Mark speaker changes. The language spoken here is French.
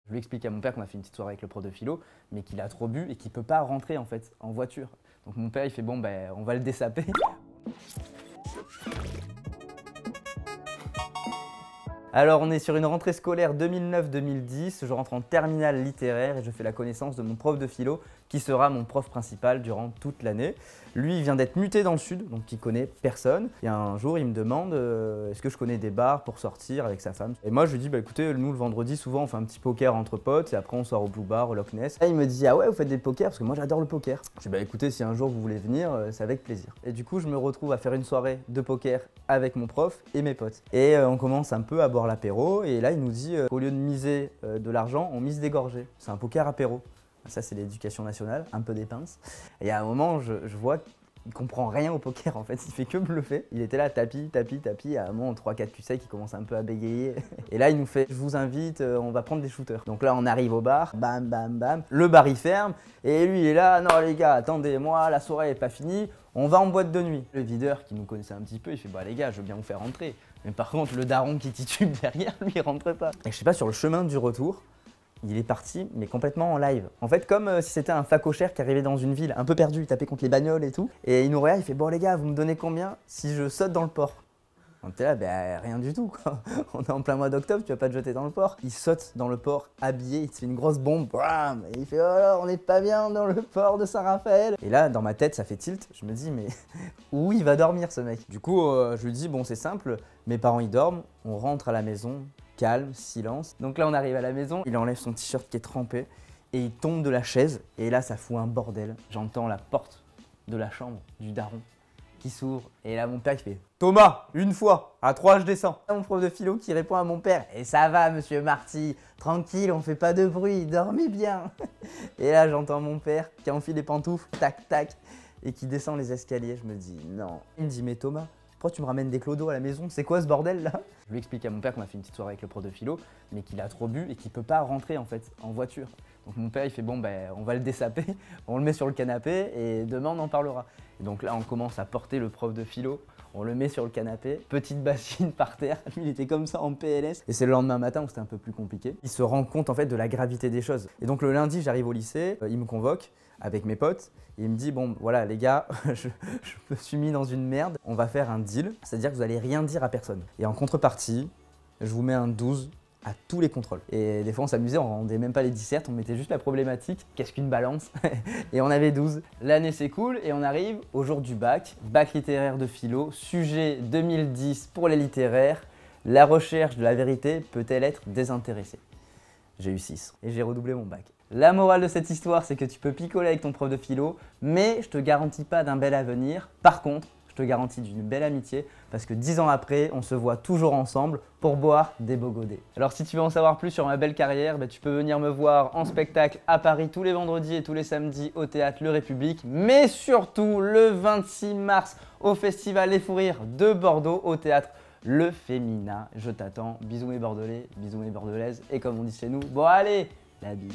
Speaker 1: Je lui explique à mon père qu'on a fait une petite soirée avec le prof de philo, mais qu'il a trop bu et qu'il peut pas rentrer en fait en voiture. Donc mon père il fait bon ben on va le dessaper. Alors on est sur une rentrée scolaire 2009-2010, je rentre en terminale littéraire et je fais la connaissance de mon prof de philo qui sera mon prof principal durant toute l'année. Lui il vient d'être muté dans le sud, donc il connaît personne. Et un jour il me demande est-ce que je connais des bars pour sortir avec sa femme. Et moi je lui dis bah écoutez nous le vendredi souvent on fait un petit poker entre potes et après on sort au Blue Bar, au Loch Ness. Et il me dit ah ouais vous faites des pokers parce que moi j'adore le poker. Je dis bah écoutez si un jour vous voulez venir c'est avec plaisir. Et du coup je me retrouve à faire une soirée de poker avec mon prof et mes potes. Et on commence un peu à boire l'apéro et là il nous dit qu'au lieu de miser de l'argent on mise des gorgées. C'est un poker apéro. Ça c'est l'éducation nationale, un peu des pinces. Et à un moment je vois qu'il comprend rien au poker en fait, il fait que bluffer. Il était là tapis, à un moment 3-4 QC qui commence un peu à bégayer. Et là il nous fait je vous invite, on va prendre des shooters. Donc là on arrive au bar, bam bam bam, le bar il ferme et lui il est là, non les gars attendez-moi, la soirée est pas finie, on va en boîte de nuit. Le videur qui nous connaissait un petit peu il fait bah les gars je veux bien vous faire rentrer. Mais par contre le daron qui titube derrière lui il rentre pas. Et je sais pas sur le chemin du retour, il est parti, mais complètement en live. En fait, comme si c'était un facochère qui arrivait dans une ville, un peu perdu, il tapait contre les bagnoles et tout. Et il nous regarde, il fait « Bon les gars, vous me donnez combien si je saute dans le port ?» On était là, ben rien du tout quoi. On est en plein mois d'octobre, tu vas pas te jeter dans le port. Il saute dans le port habillé, il se fait une grosse bombe, bam, et il fait « Oh là, on n'est pas bien dans le port de Saint-Raphaël !» Et là, dans ma tête, ça fait tilt. Je me dis « Mais où il va dormir ce mec ?» Du coup, je lui dis « Bon, c'est simple, mes parents ils dorment, on rentre à la maison. » Calme, silence. Donc là on arrive à la maison, il enlève son t-shirt qui est trempé et il tombe de la chaise et là ça fout un bordel. J'entends la porte de la chambre du daron qui s'ouvre et là mon père qui fait « Thomas, une fois, à 3 je descends ». Mon prof de philo qui répond à mon père « Et ça va monsieur Marty, tranquille, on fait pas de bruit, dormez bien ». Et là j'entends mon père qui enfile les pantoufles, tac tac, et qui descend les escaliers. Je me dis non. Il me dit « Mais Thomas, pourquoi tu me ramènes des clodos à la maison? C'est quoi ce bordel là ?» Je lui explique à mon père qu'on a fait une petite soirée avec le prof de philo, mais qu'il a trop bu et qu'il peut pas rentrer en fait en voiture. Donc mon père il fait bon ben on va le dessaper, on le met sur le canapé et demain on en parlera. Et donc là on commence à porter le prof de philo, on le met sur le canapé, petite bassine par terre, lui il était comme ça en PLS. Et c'est le lendemain matin où c'était un peu plus compliqué. Il se rend compte en fait de la gravité des choses. Et donc le lundi j'arrive au lycée, il me convoque avec mes potes. Et il me dit bon voilà les gars, je me suis mis dans une merde, on va faire un deal, c'est-à-dire que vous allez rien dire à personne. Et en contrepartie, je vous mets un 12 à tous les contrôles. Et des fois on s'amusait, on rendait même pas les dissertes, on mettait juste la problématique, qu'est-ce qu'une balance et on avait 12. L'année c'est cool et on arrive au jour du bac, bac littéraire de philo, sujet 2010 pour les littéraires, la recherche de la vérité peut-elle être désintéressée? J'ai eu 6 et j'ai redoublé mon bac. La morale de cette histoire, c'est que tu peux picoler avec ton prof de philo, mais je te garantis pas d'un bel avenir. Par contre, je te garantis d'une belle amitié, parce que 10 ans après, on se voit toujours ensemble pour boire des beaux godets. Alors si tu veux en savoir plus sur ma belle carrière, tu peux venir me voir en spectacle à Paris tous les vendredis et tous les samedis au théâtre Le République, mais surtout le 26 mars au festival Les Fous Rires de Bordeaux au théâtre Le Fémina. Je t'attends. Bisous mes Bordelais, bisous mes Bordelaises, et comme on dit chez nous, bon allez, la bise.